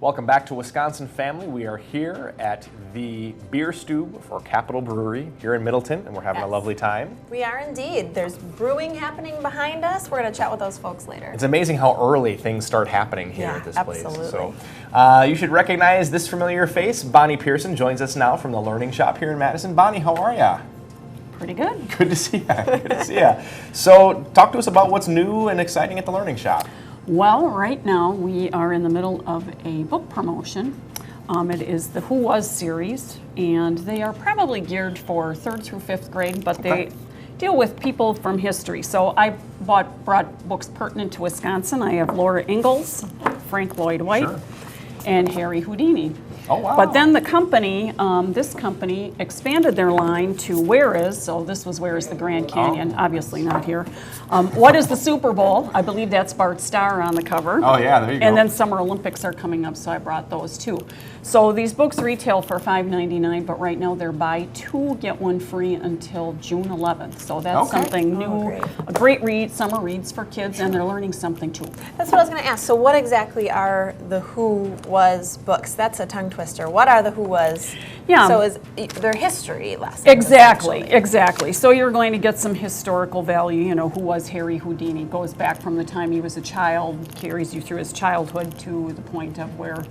Welcome back to Wisconsin Family. We are here at the beer stube for Capital Brewery here in Middleton, and we're having a lovely time. We are indeed. There's brewing happening behind us. We're going to chat with those folks later. It's amazing how early things start happening here at this absolutely. place. So, you should recognize this familiar face. Bonnie Pearson joins us now from the Learning Shop here in Madison. Bonnie, how are you? Pretty good. Good to see you. Good to see you. So, talk to us about what's new and exciting at the Learning Shop. Well, right now we are in the middle of a book promotion. It is the Who Was series, and they are probably geared for 3rd through 5th grade, but they deal with people from history. So I brought books pertinent to Wisconsin. I have Laura Ingalls, Frank Lloyd Wright, and Harry Houdini. Oh, wow. But then the company, this company, expanded their line to Where Is, so this was Where Is the Grand Canyon, obviously not here. What is the Super Bowl? I believe that's Bart Starr on the cover. Oh, yeah, there you go. And then Summer Olympics are coming up, so I brought those too. So these books retail for $5.99, but right now they're buy 2, get 1 free until June 11th. So that's something new, a great read, summer reads for kids, and they're learning something too. That's what I was going to ask. So what exactly are the Who Was books? That's a tongue twister. What are the Who Was? Yeah. So is their history lessons? Exactly. So you're going to get some historical value. You know, who was Harry Houdini? Goes back from the time he was a child, carries you through his childhood to the point of where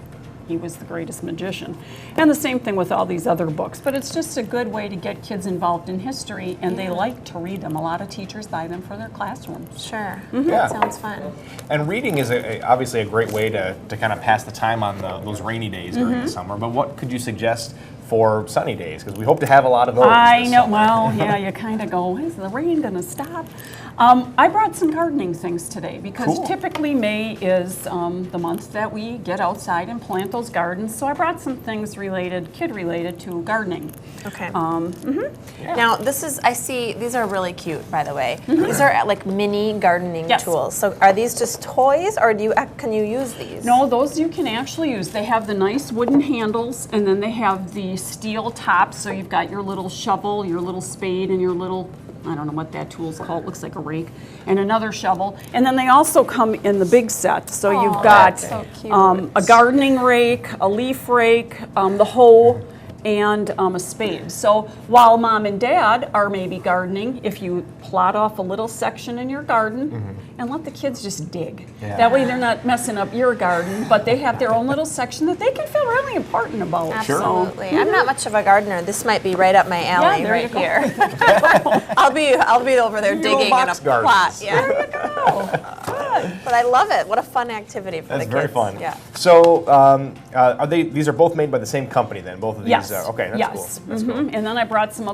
he was the greatest magician. And the same thing with all these other books. But it's just a good way to get kids involved in history, and they like to read them. A lot of teachers buy them for their classrooms. Sure. Yeah. That sounds fun. And reading is obviously a great way to kind of pass the time on those rainy days during the summer. But what could you suggest for sunny days? Because we hope to have a lot of those. I know. Well, yeah, you kind of go, is the rain going to stop? I brought some gardening things today because typically May is the month that we get outside and plant those gardens. So I brought some things kid-related to gardening. Okay. Now, I see, these are really cute, by the way. These are like mini gardening tools. So are these just toys, or can you use these? No, those you can actually use. They have the nice wooden handles, and then they have the steel tops. So you've got your little shovel, your little spade, and your little, I don't know what that tool's called, looks like a rake, and another shovel. And then they also come in the big set. So you've got a gardening rake, a leaf rake, the hoe, and a spade. So while mom and dad are maybe gardening, if you plot off a little section in your garden and let the kids just dig. That way they're not messing up your garden, but they have their own little section that they can feel really important about. Absolutely. I'm not much of a gardener. This might be right up my alley here. I'll be over there digging in a plot. Yeah. There you go. But I love it. What a fun activity for the kids. That's very fun. Yeah. So, these are both made by the same company then? Both of these? Yes. Okay, that's cool. That's cool. And then I brought some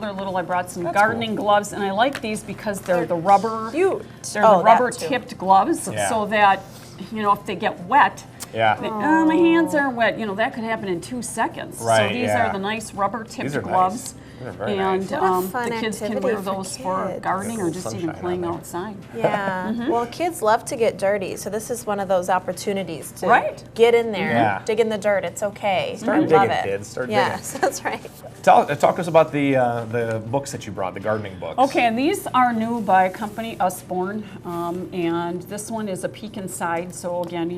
gardening gloves, and I like these because they're the rubber. Cute. They're the rubber-tipped gloves, so that, if they get wet, my hands are wet. That could happen in 2 seconds. Right, so these are the nice rubber-tipped gloves. Nice. They're very and nice. The kids can wear those for gardening or just even playing outside. Yeah. Well, kids love to get dirty, so this is one of those opportunities to get in there, dig in the dirt. It's okay. Start digging, kids. Start digging. Yes, that's right. Talk to us about the books that you brought, the gardening books. Okay, and these are new by company Usborne, and this one is a peek inside. So again,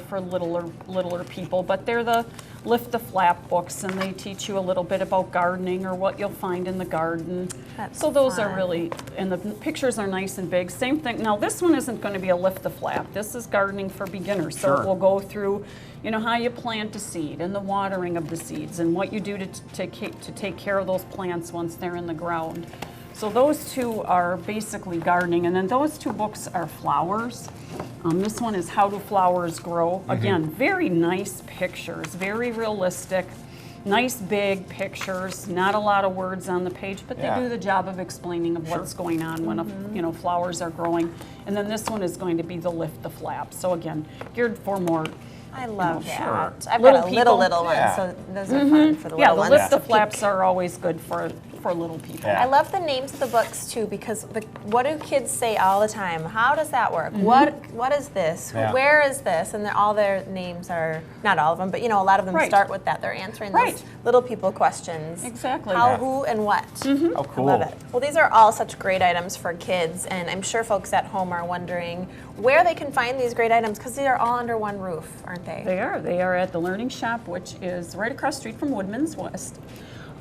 for littler people, but they're the lift the flap books, and they teach you a little bit about gardening or what you'll find in the garden. So those are really, and the pictures are nice and big. Same thing. Now this one isn't going to be a lift the flap. This is gardening for beginners. So it will go through, how you plant a seed and the watering of the seeds and what you do to take care of those plants once they're in the ground. So those two are basically gardening, and then those 2 books are flowers. This one is How Do Flowers Grow? Again, very nice pictures, very realistic, nice big pictures, not a lot of words on the page, but they do the job of explaining of what's going on when flowers are growing. And then this one is going to be the Lift the Flap. So again, geared for more. I love that. I've got a little one, so those are fun for the little ones. Yeah, the lift the flaps are always good for for little people. Yeah. I love the names of the books too, because what do kids say all the time? How does that work? What is this? Yeah. Where is this? And all their names are, not all of them, but a lot of them Right. start with that. They're answering those Right. little people questions. Exactly. How, Yeah. who, and what. Oh, cool. I love it. Well, these are all such great items for kids, and I'm sure folks at home are wondering where they can find these great items, because they are all under one roof, aren't they? They are. They are at the Learning Shop, which is right across the street from Woodman's West.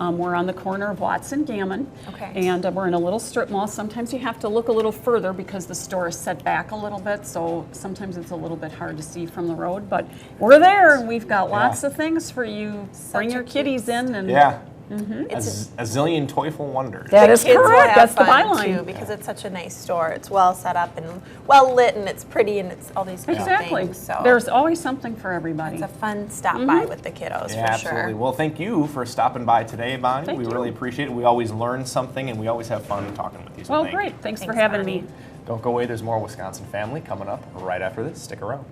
We're on the corner of Watts and Gammon. Okay. And we're in a little strip mall. Sometimes you have to look a little further because the store is set back a little bit, so sometimes it's a little bit hard to see from the road. But we're there, and we've got lots of things for you. Bring your kiddies in. And Yeah. It's A zillion toyful wonders. That the is kids will correct. have That's the fun, byline. too, because it's such a nice store. It's well set up and well lit, and it's pretty, and it's all these cute Exactly. things. So There's always something for everybody. it's a fun stop by with the kiddos Yeah, for absolutely. sure. Well, thank you for stopping by today, Bonnie. Thank we you. really appreciate it. We always learn something, and we always have fun talking with you. So Well, thank great. you. Thanks for Thanks, having Bonnie. me. Don't go away. There's more Wisconsin Family coming up right after this. Stick around.